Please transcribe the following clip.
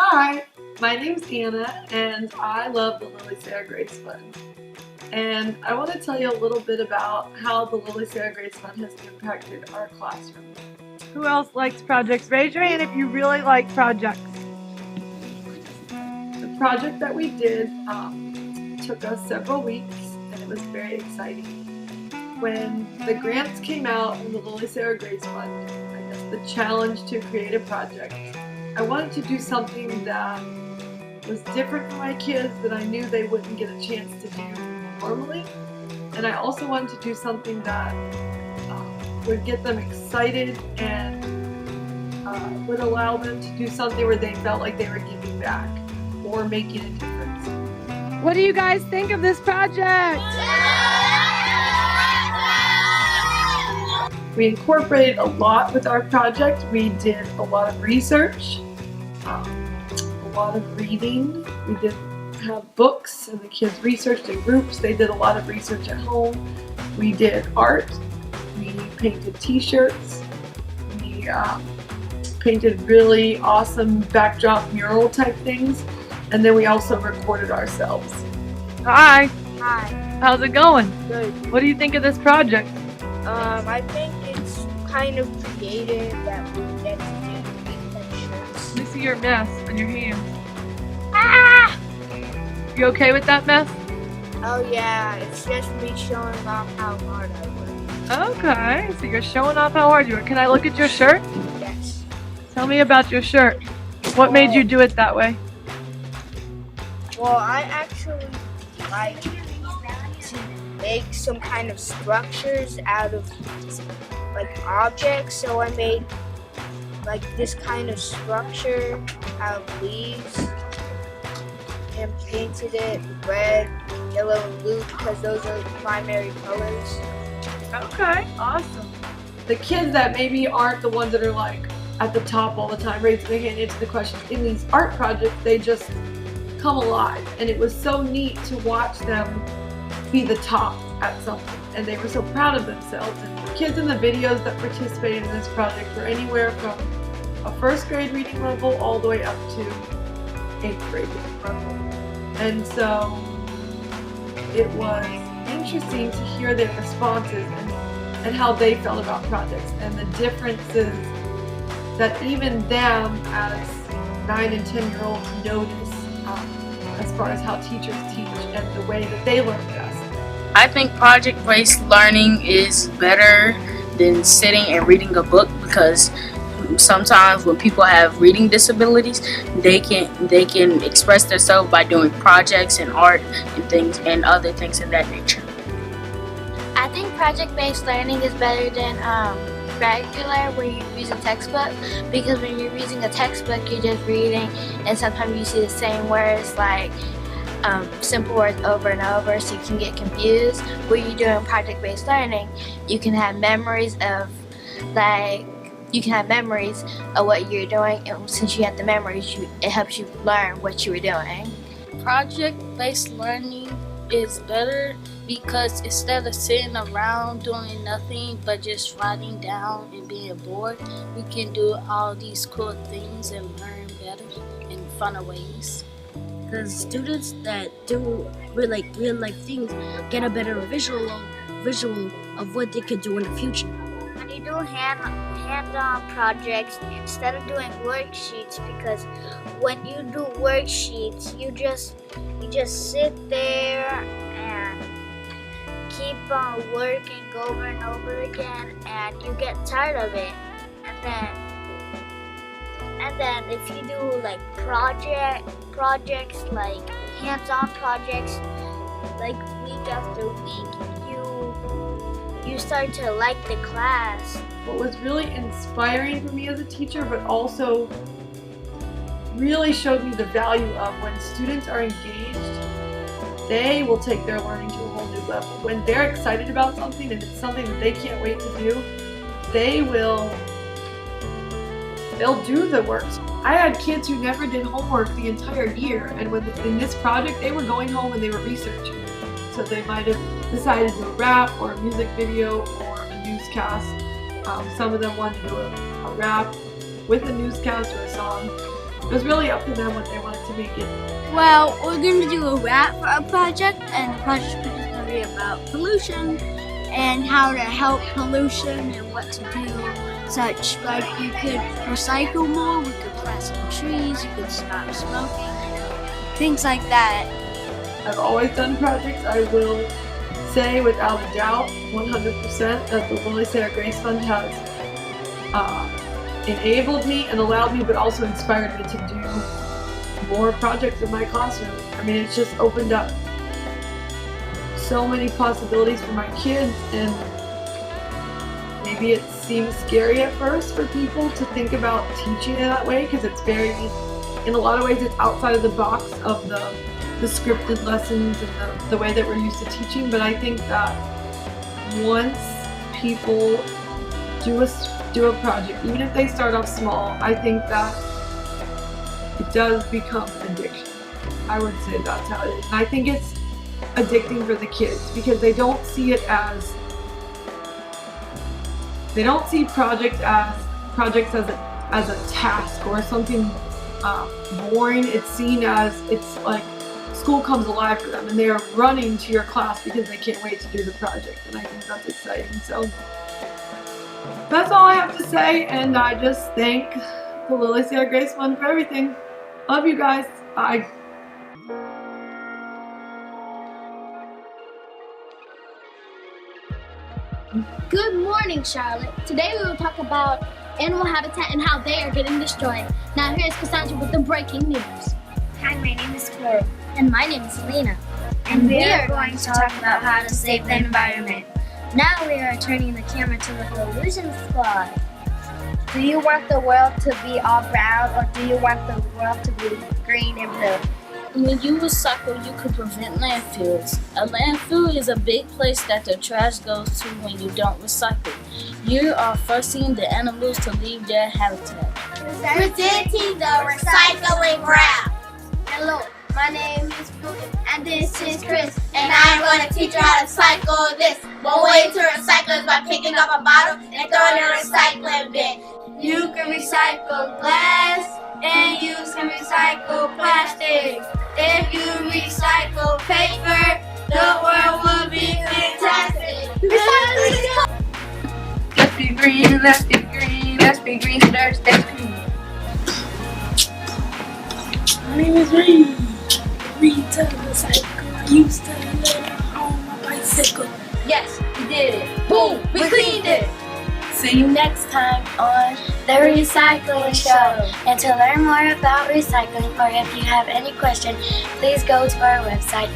Hi, my name's Anna and I love the Lily Sarah Grace Fund. And I want to tell you a little bit about how the Lily Sarah Grace Fund has impacted our classroom. Who else likes projects? Raise your hand if you really like projects. The project that we did took us several weeks and it was very exciting. When the grants came out from the Lily Sarah Grace Fund, I guess the challenge to create a project, I wanted to do something that was different for my kids that I knew they wouldn't get a chance to do normally. And I also wanted to do something that would get them excited and would allow them to do something where they felt like they were giving back or making a difference. What do you guys think of this project? We incorporated a lot with our project. We did a lot of research, a lot of reading. We did have books and the kids researched in groups. They did a lot of research at home. We did art. We painted t-shirts. We painted really awesome backdrop mural type things. And then we also recorded ourselves. Hi. Hi. How's it going? Good. What do you think of this project? I think it's kind of creative that we get to do pictures. Let me see your mess on your hands. Ah! You okay with that mess? Oh yeah, it's just me showing off how hard I work. Okay, so you're showing off how hard you are. Can I look at your shirt? Yes. Tell me about your shirt. What made you do it that way? Well, I actually like to make some kind of structures out of like objects, so I made like this kind of structure out of leaves and painted it red, yellow, and blue because those are the primary colors. Okay, awesome. The kids that maybe aren't the ones that are like at the top all the time, raising their hand, answer the questions, in these art projects, they just come alive. And it was so neat to watch them be the top at something. And they were so proud of themselves. And the kids in the videos that participated in this project were anywhere from a first grade reading level all the way up to 8th grade reading level. And so it was interesting to hear their responses and how they felt about projects and the differences that even them as 9 and 10-year-olds notice as far as how teachers teach and the way that they learn best. I think project-based learning is better than sitting and reading a book because sometimes when people have reading disabilities, they can express themselves by doing projects and art and things and other things of that nature. I think project-based learning is better than regular where you use a textbook, because when you're using a textbook you're just reading and sometimes you see the same words like simple words over and over, so you can get confused. When you're doing project-based learning, you can have memories of what you're doing, and since you have the memories, it helps you learn what you were doing. Project-based learning is better because instead of sitting around doing nothing but just writing down and being bored, we can do all these cool things and learn better in funner ways. Because students that do real life things get a better visual of what they could do in the future. When you do hand-on projects instead of doing worksheets, because when you do worksheets you just sit there and keep on working over and over again, and you get tired of it. And then if you do like projects like hands-on projects, like week after week, you start to like the class. What was really inspiring for me as a teacher, but also really showed me the value of when students are engaged, they will take their learning to a whole new level. When they're excited about something and it's something that they can't wait to do, they'll do the work. I had kids who never did homework the entire year, and in this project they were going home and they were researching. So they might have decided to do a rap or a music video or a newscast. Some of them wanted to do a rap with a newscast or a song. It was really up to them what they wanted to make it. Well, we're going to do a rap for our project, and the project is going to be about pollution and how to help pollution and what to do. Such like you could recycle more, we could plant some trees, you could stop smoking, things like that. I've always done projects. I will say without a doubt, 100%, that the Lily Sarah Grace Fund has enabled me and allowed me, but also inspired me to do more projects in my classroom. I mean, it's just opened up so many possibilities for my kids, and maybe it seems scary at first for people to think about teaching it that way, because it's very, in a lot of ways, it's outside of the box of the scripted lessons and the way that we're used to teaching. But I think that once people do a project, even if they start off small, I think that it does become an addiction. I would say that's how it is. And I think it's addicting for the kids because they don't see it as, they don't see projects as a task or something boring. It's seen as, it's like school comes alive for them and they are running to your class because they can't wait to do the project, and I think that's exciting. So that's all I have to say, and I just thank the Lily Sarah Grace Fund for everything. Love you guys. Bye. Good morning, Charlotte. Today we will talk about animal habitat and how they are getting destroyed. Now here's Cassandra with the breaking news. Hi, my name is Coral. And my name is Selena. And we are going to talk about how to save the environment. Now we are turning the camera to the Pollution Squad. Do you want the world to be all brown, or do you want the world to be green and blue? When you recycle, you can prevent landfills. A landfill is a big place that the trash goes to when you don't recycle. You are forcing the animals to leave their habitat. Presenting the recycling wrap. Hello, my name is Brooke, and this is Chris, and I'm going to teach you how to cycle this. One way to recycle is by picking up a bottle and throwing it in a recycling bin. You can recycle glass, and you can recycle plastic. If you recycle paper, the world will be fantastic. Let's be green, let's be green, let's be green, let's be green. My name is Reed. Reed to recycle. I used to live on my bicycle. Yes, we did it. Boom, we cleaned it. See you next time on The Recycling Show. And to learn more about recycling, or if you have any questions, please go to our website